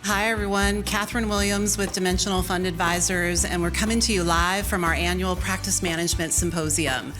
Hi, everyone. Catherine Williams with Dimensional Fund Advisors, and we're coming to you live from our annual Practice Management Symposium.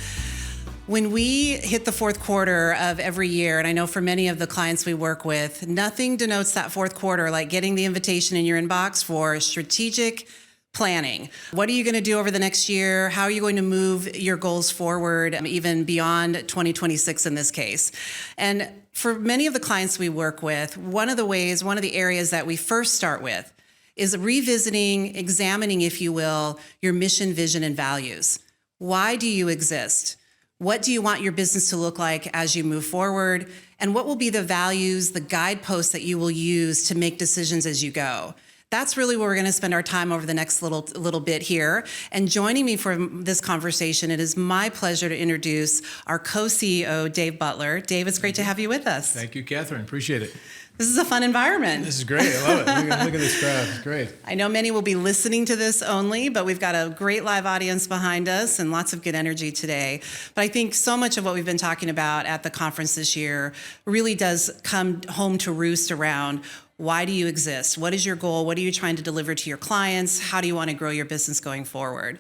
When we hit the fourth quarter of every year, and I know for many of the clients we work with, nothing denotes that fourth quarter like getting the invitation in your inbox for strategic planning. What are you going to do over the next year? How are you going to move your goals forward, even beyond 2026 in this case? And for many of the clients we work with, one of the areas that we first start with is revisiting, examining, if you will, your mission, vision, and values. Why do you exist? What do you want your business to look like as you move forward? And what will be the values, the guideposts that you will use to make decisions as you go? That's really where we're going to spend our time over the next little bit here. And joining me for this conversation, it is my pleasure to introduce our co-CEO, Dave Butler. Dave, it's great to have you with us. Thank you, Catherine. Appreciate it. This is a fun environment. This is great. I love it. Look at this crowd. It's great. I know many will be listening to this only, but we've got a great live audience behind us and lots of good energy today. But I think so much of what we've been talking about at the conference this year really does come home to roost around why do you exist? What is your goal? What are you trying to deliver to your clients? How do you want to grow your business going forward?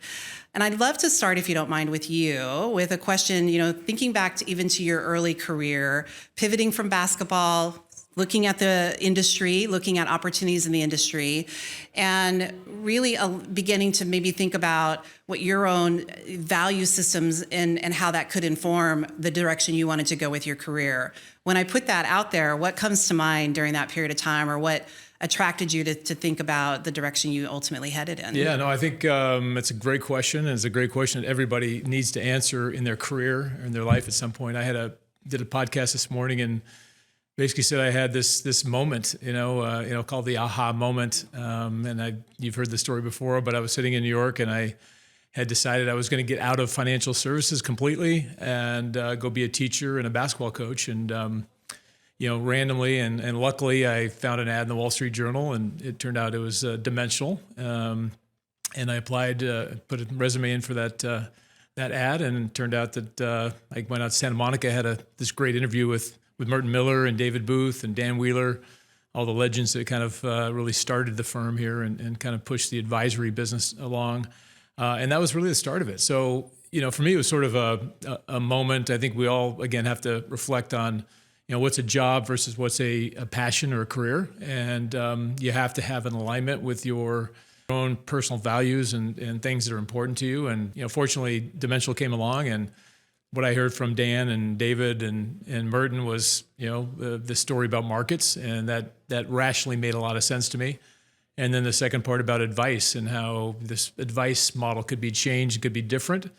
And I'd love to start, if you don't mind, with you with a question, thinking back to even to your early career, pivoting from basketball, looking at the industry, looking at opportunities in the industry, and really beginning to maybe think about what your own value systems and how that could inform the direction you wanted to go with your career. When I put that out there, what comes to mind during that period of time, or what attracted you to think about the direction you ultimately headed in? Yeah, no, I think it's a great question, and it's a great question that everybody needs to answer in their career or in their life at some point. I did a podcast this morning and basically said I had this moment, called the aha moment. And you've heard the story before, but I was sitting in New York and I had decided I was going to get out of financial services completely and go be a teacher and a basketball coach. And randomly and luckily, I found an ad in the Wall Street Journal, and it turned out it was Dimensional. And I applied, put a resume in for that ad, and it turned out that I went out to Santa Monica, had this great interview with Merton Miller and David Booth and Dan Wheeler, all the legends that kind of really started the firm here and kind of pushed the advisory business along. And that was really the start of it. So, for me, it was sort of a moment. I think we all, again, have to reflect on, what's a job versus what's a passion or a career. And you have to have an alignment with your own personal values and things that are important to you. And, fortunately, Dimensional came along, and what I heard from Dan and David and Merton was, the story about markets, and that rationally made a lot of sense to me. And then the second part about advice and how this advice model could be changed, could be different,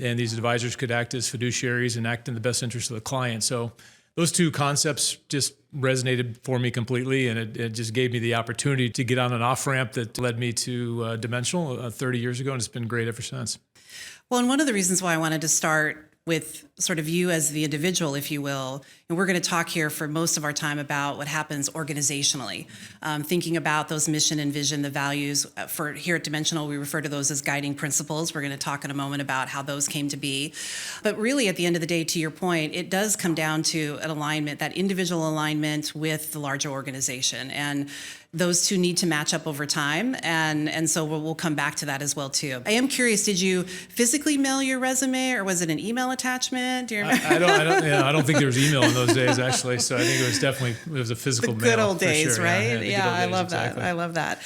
and these advisors could act as fiduciaries and act in the best interest of the client. So those two concepts just resonated for me completely, and it just gave me the opportunity to get on an off-ramp that led me to Dimensional 30 years ago, and it's been great ever since. Well, and one of the reasons why I wanted to start with sort of you as the individual, if you will, and we're going to talk here for most of our time about what happens organizationally, thinking about those mission and vision, the values. For here at Dimensional, we refer to those as guiding principles. We're going to talk in a moment about how those came to be. But really, at the end of the day, to your point, it does come down to an alignment, that individual alignment with the larger organization. And those two need to match up over time, and so we'll come back to that as well too. I am curious, did you physically mail your resume, or was it an email attachment? Do you remember? I don't think there was email in those days, actually. So I think it was a physical mail. The good old days, sure. right? Yeah, I love exactly. that. I love that.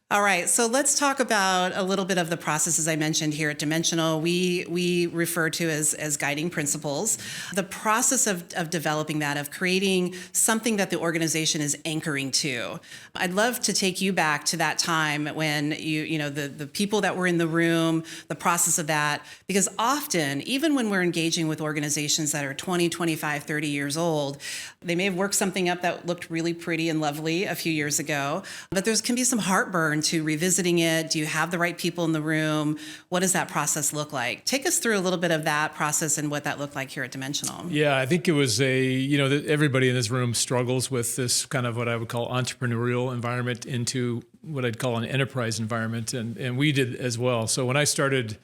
All right, so let's talk about a little bit of the processes I mentioned here at Dimensional. We refer to as guiding principles. The process of developing that, of creating something that the organization is anchoring to. I'd love to take you back to that time when the people that were in the room, the process of that, because often, even when we're engaging with organizations that are 20, 25, 30 years old, they may have worked something up that looked really pretty and lovely a few years ago, but there can be some heartburn to revisiting it. Do you have the right people in the room? What does that process look like? Take us through a little bit of that process and what that looked like here at Dimensional. Yeah, I think it was everybody in this room struggles with this kind of what I would call entrepreneurial environment into what I'd call an enterprise environment. And we did as well. So when I started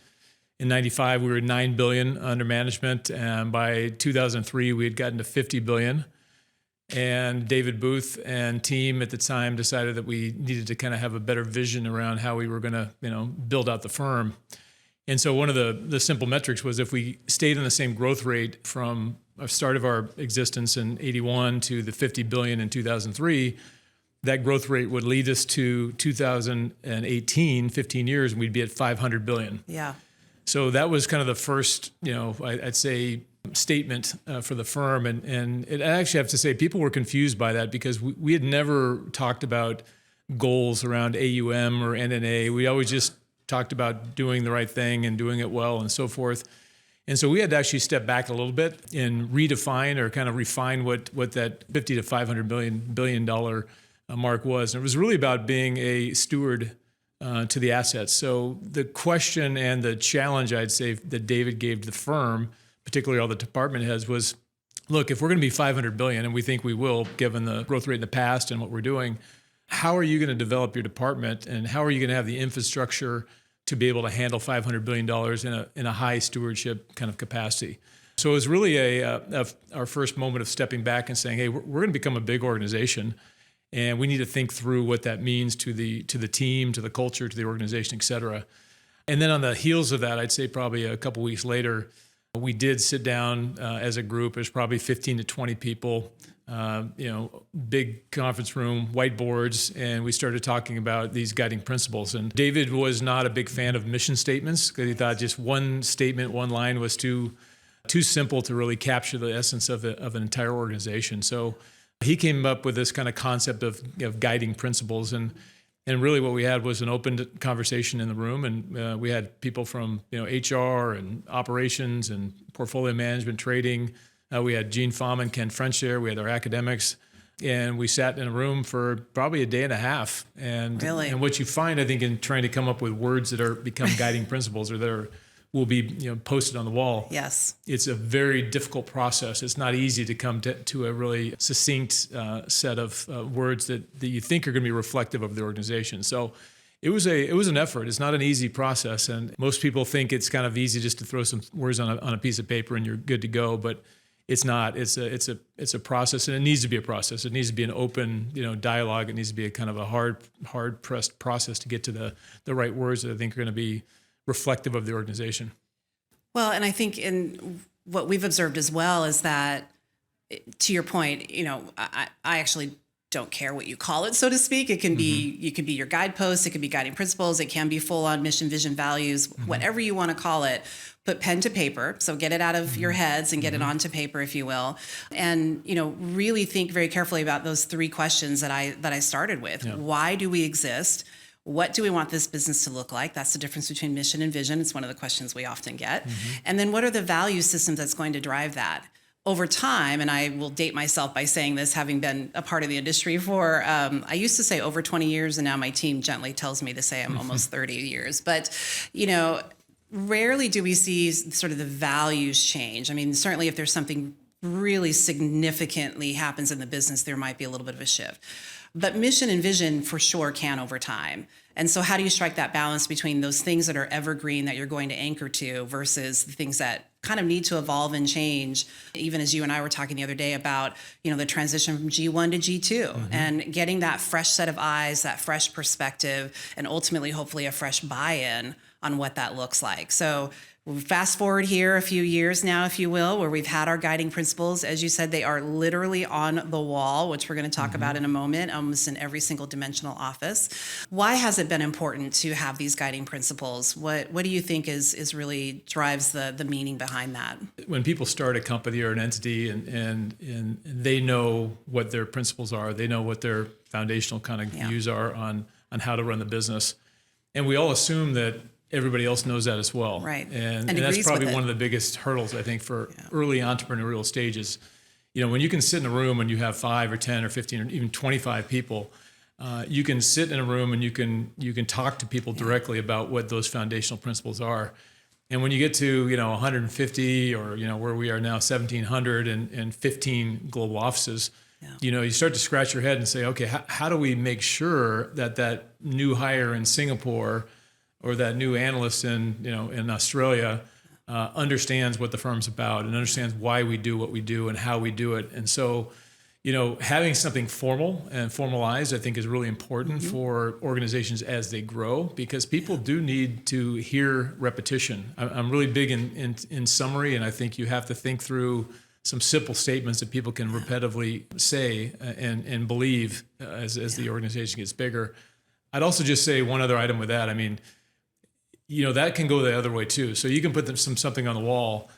in 95, we were $9 billion under management. And by 2003, we had gotten to $50 billion. And David Booth and team at the time decided that we needed to kind of have a better vision around how we were going to, build out the firm. And so one of the simple metrics was if we stayed on the same growth rate from the start of our existence in 81 to the 50 billion in 2003, that growth rate would lead us to 2018, 15 years, and we'd be at 500 billion. Yeah. So that was kind of the first, I'd say, statement for the firm. And I actually have to say people were confused by that because we had never talked about goals around AUM or NNA. We always just talked about doing the right thing and doing it well and so forth. And so we had to actually step back a little bit and redefine or kind of refine what that 50 to 500 billion dollar mark was. And it was really about being a steward to the assets. So the question and the challenge I'd say that David gave to the firm, particularly all the department heads, was, look, if we're going to be 500 billion, and we think we will, given the growth rate in the past and what we're doing, how are you going to develop your department, and how are you going to have the infrastructure to be able to handle $500 billion in a high stewardship kind of capacity? So it was really our first moment of stepping back and saying, hey, we're going to become a big organization, and we need to think through what that means to the team, to the culture, to the organization, et cetera. And then on the heels of that, I'd say probably a couple weeks later, we did sit down as a group. There's probably 15 to 20 people, big conference room, whiteboards, and we started talking about these guiding principles. And David was not a big fan of mission statements because he thought just one statement, one line was too simple to really capture the essence of an entire organization. So he came up with this kind of concept of guiding principles. And really what we had was an open conversation in the room, and we had people from HR and operations and portfolio management, trading. We had Gene Fahman, Ken French there. We had our academics, and we sat in a room for probably a day and a half. And really? And what you find, I think, in trying to come up with words that become guiding principles or that will be posted on the wall. Yes. It's a very difficult process. It's not easy to come to a really succinct set of words that you think are going to be reflective of the organization. So it was an effort. It's not an easy process, and most people think it's kind of easy just to throw some words on a piece of paper and you're good to go. But it's not. It's a process, and it needs to be a process. It needs to be an open dialogue. It needs to be a kind of a hard pressed process to get to the right words that I think are going to be reflective of the organization. Well, and I think in what we've observed as well is that, to your point, I actually don't care what you call it, so to speak. It can be, you can be your guideposts, it can be guiding principles, it can be full on mission, vision, values, whatever you want to call it. Put pen to paper, so get it out of your heads and get it onto paper, if you will, and really think very carefully about those three questions that I started with. Yeah. Why do we exist? What do we want this business to look like? That's the difference between mission and vision. It's one of the questions we often get. And then what are the value systems that's going to drive that? Over time, and I will date myself by saying this, having been a part of the industry for, I used to say over 20 years, and now my team gently tells me to say I'm almost 30 years. But, rarely do we see sort of the values change. I mean, certainly if there's something really significantly happens in the business, there might be a little bit of a shift. But mission and vision for sure can over time. And so how do you strike that balance between those things that are evergreen that you're going to anchor to versus the things that kind of need to evolve and change, even as you and I were talking the other day about, the transition from G1 to G2 and getting that fresh set of eyes, that fresh perspective, and ultimately, hopefully, a fresh buy-in on what that looks like. So fast forward here a few years now, if you will, where we've had our guiding principles. As you said, they are literally on the wall, which we're going to talk about in a moment, almost in every single dimensional office. Why has it been important to have these guiding principles? What do you think is really drives the meaning behind that? When people start a company or an entity and they know what their principles are, they know what their foundational kind of views are on how to run the business. And we all assume that everybody else knows that as well. Right. And that's probably one of the biggest hurdles, I think, for early entrepreneurial stages. When you can sit in a room and you have 5 or 10 or 15 or even 25 people, you can sit in a room and you can talk to people directly about what those foundational principles are. And when you get to 150 or where we are now, 1,700 and 15 global offices, you start to scratch your head and say, okay, how do we make sure that new hire in Singapore or that new analyst in Australia understands what the firm's about and understands why we do what we do and how we do it. And so, having something formal and formalized, I think, is really important for organizations as they grow, because people do need to hear repetition. I'm really big in summary, and I think you have to think through some simple statements that people can repetitively say and believe as the organization gets bigger. I'd also just say one other item with that. I mean, that can go the other way too. So you can put something on the wall,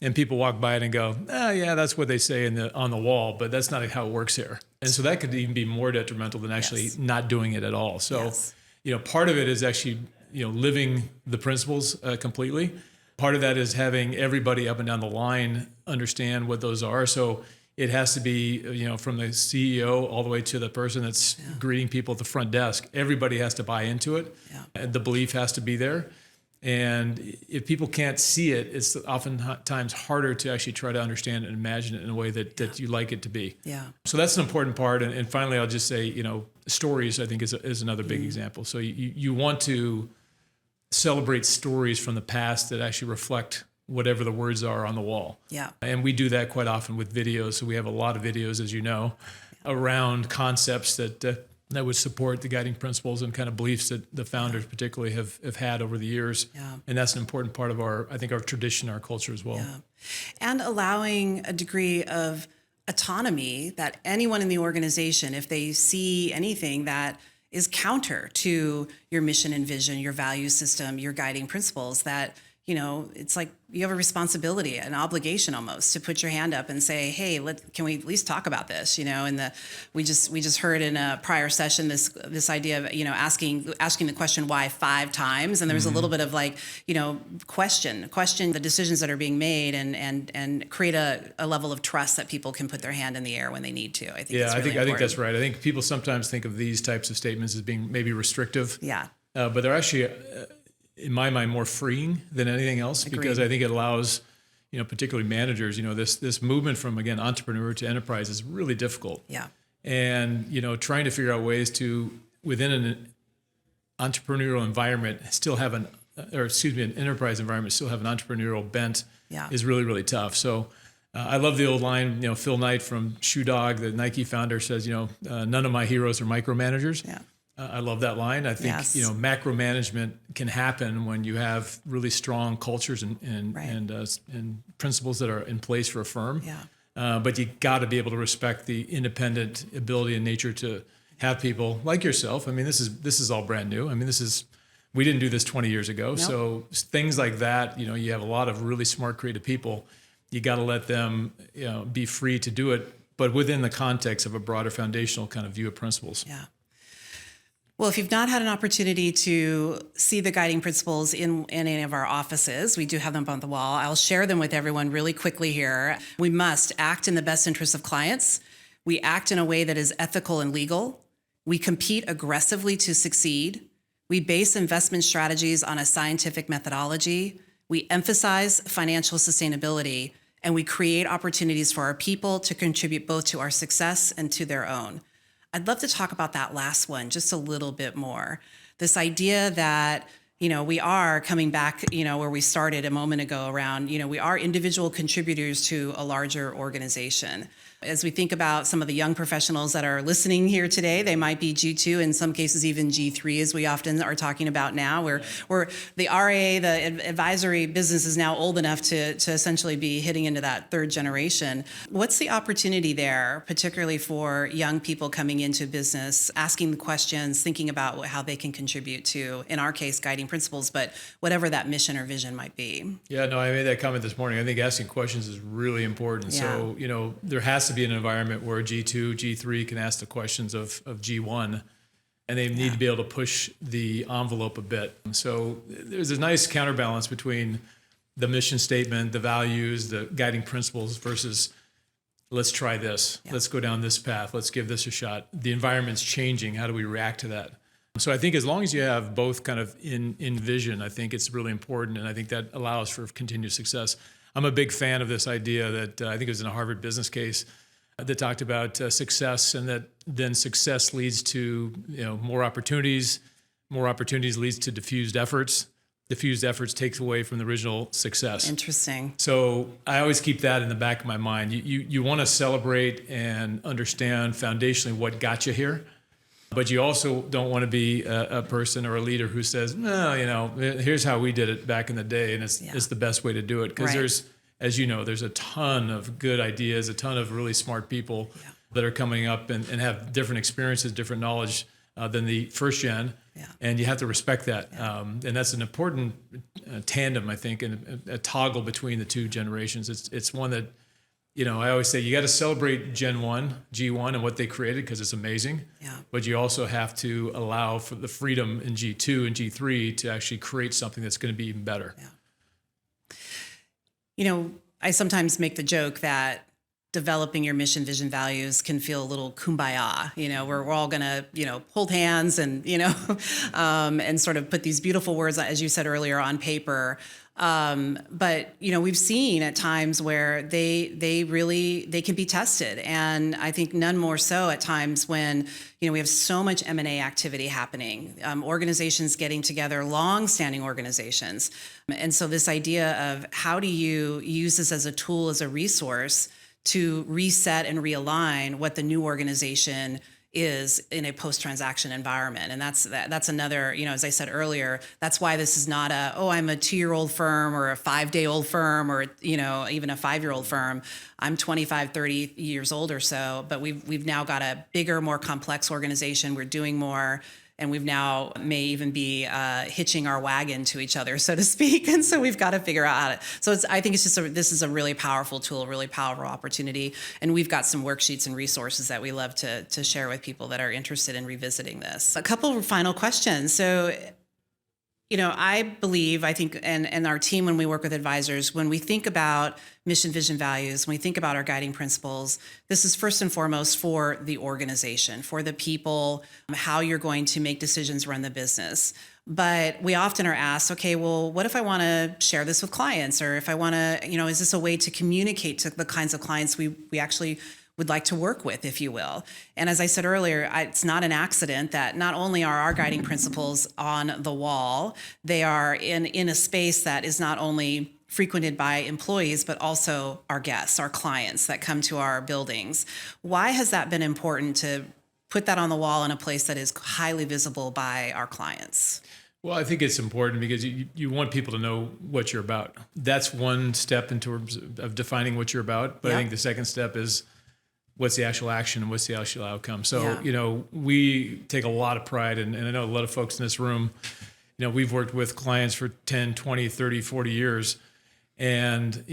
and people walk by it and go, yeah, that's what they say on the wall, but that's not how it works here. And so that could even be more detrimental than actually not doing it at all. So, part of it is actually, living the principles completely. Part of that is having everybody up and down the line understand what those are. So it has to be, from the CEO all the way to the person that's greeting people at the front desk. Everybody has to buy into it. Yeah. The belief has to be there. And if people can't see it, it's oftentimes harder to actually try to understand and imagine it in a way that you like it to be. Yeah. So that's an important part. And finally, I'll just say, stories, I think, is another big example. So you want to celebrate stories from the past that actually reflect whatever the words are on the wall. Yeah. And we do that quite often with videos. So we have a lot of videos, as you know, around concepts that would support the guiding principles and kind of beliefs that the founders particularly have had over the years. Yeah. And that's an important part of our tradition, our culture as well. Yeah. And allowing a degree of autonomy that anyone in the organization, if they see anything that is counter to your mission and vision, your value system, your guiding principles, that it's like you have a responsibility, an obligation almost, to put your hand up and say, "Hey, can we at least talk about this?" And we just heard in a prior session this idea of asking the question why 5 times, and there was a little bit of question the decisions that are being made, and create a level of trust that people can put their hand in the air when they need to. I think I think that's right. I think people sometimes think of these types of statements as being maybe restrictive. Yeah, but they're actually, in my mind, more freeing than anything else. Agreed. Because I think it allows, particularly managers, this movement from, again, entrepreneur to enterprise is really difficult. Yeah. And, trying to figure out ways to, within an entrepreneurial environment, still have an enterprise environment, still have an entrepreneurial bent is really, really tough. So I love the old line, Phil Knight from Shoe Dog, the Nike founder, says, none of my heroes are micromanagers. Yeah. I love that line. I think, macro management can happen when you have really strong cultures and principles that are in place for a firm. Yeah. But you got to be able to respect the independent ability and nature to have people like yourself. I mean, this is all brand new. I mean, we didn't do this 20 years ago. Nope. So things like that, you have a lot of really smart, creative people. You got to let them, be free to do it, but within the context of a broader foundational kind of view of principles. Yeah. Well, if you've not had an opportunity to see the guiding principles in any of our offices, we do have them on the wall. I'll share them with everyone really quickly here. We must act in the best interest of clients. We act in a way that is ethical and legal. We compete aggressively to succeed. We base investment strategies on a scientific methodology. We emphasize financial sustainability, and we create opportunities for our people to contribute both to our success and to their own. I'd love to talk about that last one just a little bit more. This idea that, we are coming back, where we started a moment ago around, we are individual contributors to a larger organization. As we think about some of the young professionals that are listening here today, they might be G2, in some cases even G3, as we often are talking about now, where the RA, the advisory business, is now old enough to essentially be hitting into that third generation. What's the opportunity there, particularly for young people coming into business, asking the questions, thinking about how they can contribute to, in our case, guiding principles, but whatever that mission or vision might be? Yeah, no, I made that comment this morning. I think asking questions is really important. Yeah. So, there has to be an environment where G2, G3 can ask the questions of G1, and they need to be able to push the envelope a bit. So there's a nice counterbalance between the mission statement, the values, the guiding principles versus let's try this, let's go down this path, let's give this a shot. The environment's changing. How do we react to that? So I think as long as you have both kind of in vision, I think it's really important, and I think that allows for continued success. I'm a big fan of this idea that I think it was in a Harvard business case that talked about success, and that then success leads to more opportunities leads to diffused efforts, diffused efforts takes away from the original success. Interesting. So I always keep that in the back of my mind. You want to celebrate and understand foundationally what got you here, but you also don't want to be a person or a leader who says, no, here's how we did it back in the day, and it's the best way to do it. Because there's, as you know, there's a ton of good ideas, a ton of really smart people that are coming up and have different experiences, different knowledge than the first gen. Yeah. And you have to respect that. Yeah. And that's an important tandem, I think, and a toggle between the two generations. It's one that, I always say you got to celebrate Gen 1, G1, and what they created because it's amazing. Yeah. But you also have to allow for the freedom in G2 and G3 to actually create something that's going to be even better. Yeah. I sometimes make the joke that developing your mission, vision, values can feel a little kumbaya. We're all going to, hold hands and, and sort of put these beautiful words, as you said earlier, on paper. But, we've seen at times where they can be tested. And I think none more so at times when, we have so much M&A activity happening, organizations getting together, long-standing organizations. And so this idea of how do you use this as a tool, as a resource to reset and realign what the new organization is in a post-transaction environment. And that's another, as I said earlier, that's why this is not I'm a 2-year-old firm or a 5-day-old firm or, even a 5-year-old firm. I'm 25, 30 years old or so, but we've now got a bigger, more complex organization. We're doing more. And we've now may even be hitching our wagon to each other, so to speak. And so we've got to figure out how to. So I think this is a really powerful tool, a really powerful opportunity. And we've got some worksheets and resources that we love to share with people that are interested in revisiting this. A couple of final questions. So, I think, and our team, when we work with advisors, when we think about mission, vision, values, when we think about our guiding principles, this is first and foremost for the organization, for the people, how you're going to make decisions, run the business. But we often are asked, okay, well, what if I want to share this with clients? Or if I want to, is this a way to communicate to the kinds of clients we actually would like to work with, if you will. And as I said earlier, it's not an accident that not only are our guiding principles on the wall, they are in a space that is not only frequented by employees, but also our guests, our clients that come to our buildings. Why has that been important to put that on the wall in a place that is highly visible by our clients? Well, I think it's important because you want people to know what you're about. That's one step in terms of defining what you're about. But I think the second step is what's the actual action and what's the actual outcome. So, we take a lot of pride, and I know a lot of folks in this room, we've worked with clients for 10, 20, 30, 40 years. And,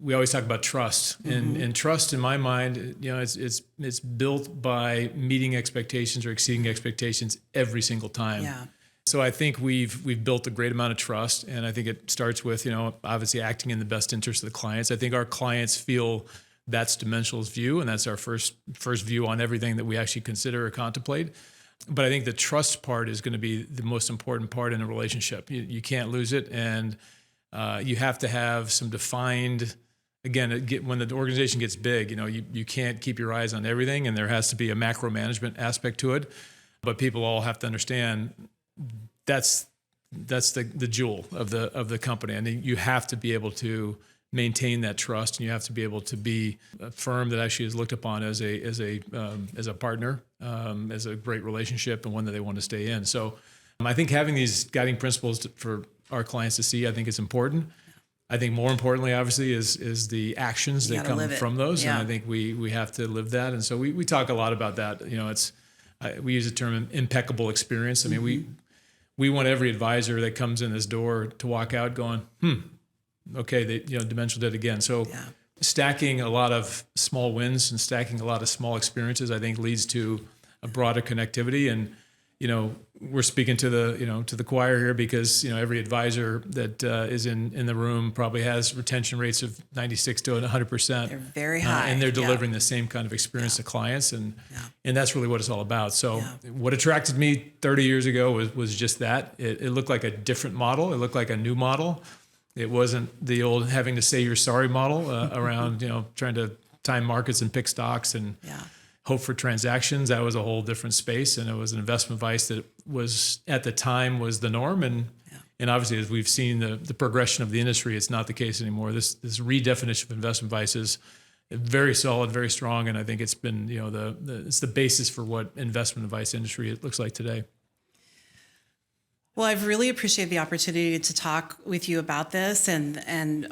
we always talk about trust, and trust in my mind, it's built by meeting expectations or exceeding expectations every single time. Yeah. So I think we've built a great amount of trust, and I think it starts with, obviously acting in the best interest of the clients. I think our clients feel that's Dimensional's view, and that's our first view on everything that we actually consider or contemplate. But I think the trust part is going to be the most important part in a relationship. You can't lose it, and you have to have some defined. Again, when the organization gets big, you can't keep your eyes on everything, and there has to be a macro management aspect to it. But people all have to understand that's the jewel of the company, and you have to be able to maintain that trust, and you have to be able to be a firm that actually is looked upon as a partner, as a great relationship, and one that they want to stay in. So, I think having these guiding principles for our clients to see, I think is important. I think more importantly, obviously, is the actions that come from those, and I think we have to live that. And so we talk a lot about that. We use the term impeccable experience. I mean, we want every advisor that comes in this door to walk out going, okay, Dimensional did it again. So stacking a lot of small wins and stacking a lot of small experiences, I think leads to a broader connectivity. And, we're speaking to the choir here because, every advisor that is in the room probably has retention rates of 96 to 100%. They're very high. And they're delivering the same kind of experience to clients. And that's really what it's all about. So what attracted me 30 years ago was just that. It looked like a different model. It looked like a new model. It wasn't the old having to say you're sorry model around, trying to time markets and pick stocks and hope for transactions. That was a whole different space. And it was an investment advice that was at the time was the norm. And And obviously, as we've seen the progression of the industry, it's not the case anymore. This redefinition of investment advice is very solid, very strong, and I think it's been it's the basis for what investment advice industry it looks like today. Well, I've really appreciated the opportunity to talk with you about this, and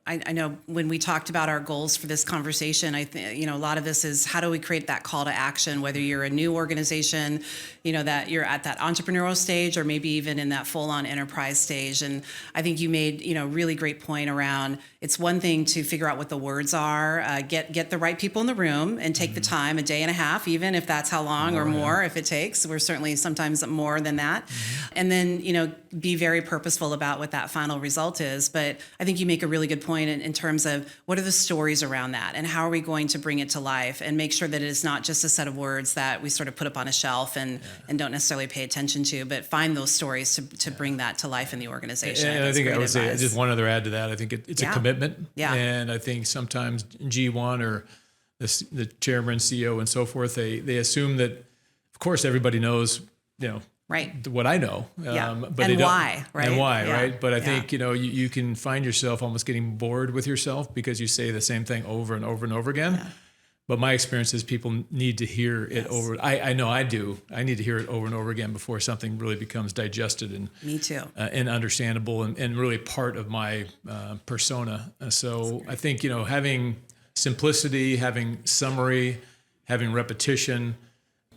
I know when we talked about our goals for this conversation, I think, a lot of this is how do we create that call to action, whether you're a new organization, that you're at that entrepreneurial stage or maybe even in that full-on enterprise stage. And I think you made, really great point around it's one thing to figure out what the words are, get the right people in the room and take the time, a day and a half, even if that's how long or more if it takes. We're certainly sometimes more than that. And then, be very purposeful about what that final result is. But I think you make a really good point in terms of what are the stories around that and how are we going to bring it to life and make sure that it is not just a set of words that we sort of put up on a shelf and don't necessarily pay attention to, but find those stories to bring that to life in the organization. And I think I would say just one other add to that. I think it's a commitment. Yeah. And I think sometimes G1 or the chairman, CEO, and so forth, they assume that, of course, everybody knows, right, what I know, but and they don't, why, right? And why, right? But I think you can find yourself almost getting bored with yourself because you say the same thing over and over and over again. Yeah. But my experience is people need to hear it over. I know I do. I need to hear it over and over again before something really becomes digested and me too, and understandable and really part of my persona. So I think having simplicity, having summary, having repetition.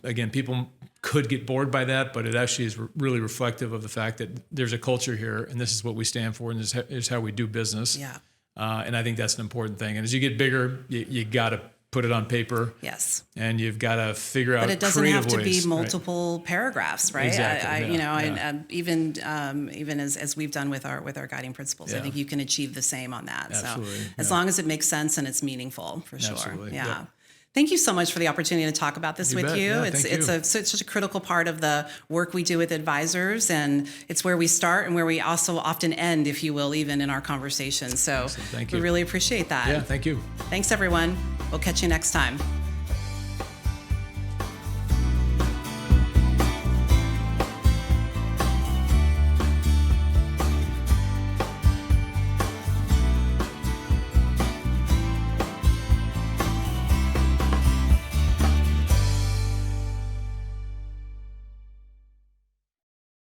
Again, people could get bored by that, but it actually is really reflective of the fact that there's a culture here, and this is what we stand for, and this is how we do business. Yeah. And I think that's an important thing. And as you get bigger, you got to put it on paper. Yes. And you've got to figure out creative ways. But it doesn't have to be multiple paragraphs, right? Exactly. Even as we've done with our guiding principles, I think you can achieve the same on that. Absolutely. So as long as it makes sense and it's meaningful, for sure. Absolutely. Yeah. Yep. Thank you so much for the opportunity to talk about this with you. Yeah, it's such a critical part of the work we do with advisors, and it's where we start and where we also often end, if you will, even in our conversations. So thank you. We really appreciate that. Yeah, thank you. Thanks, everyone. We'll catch you next time.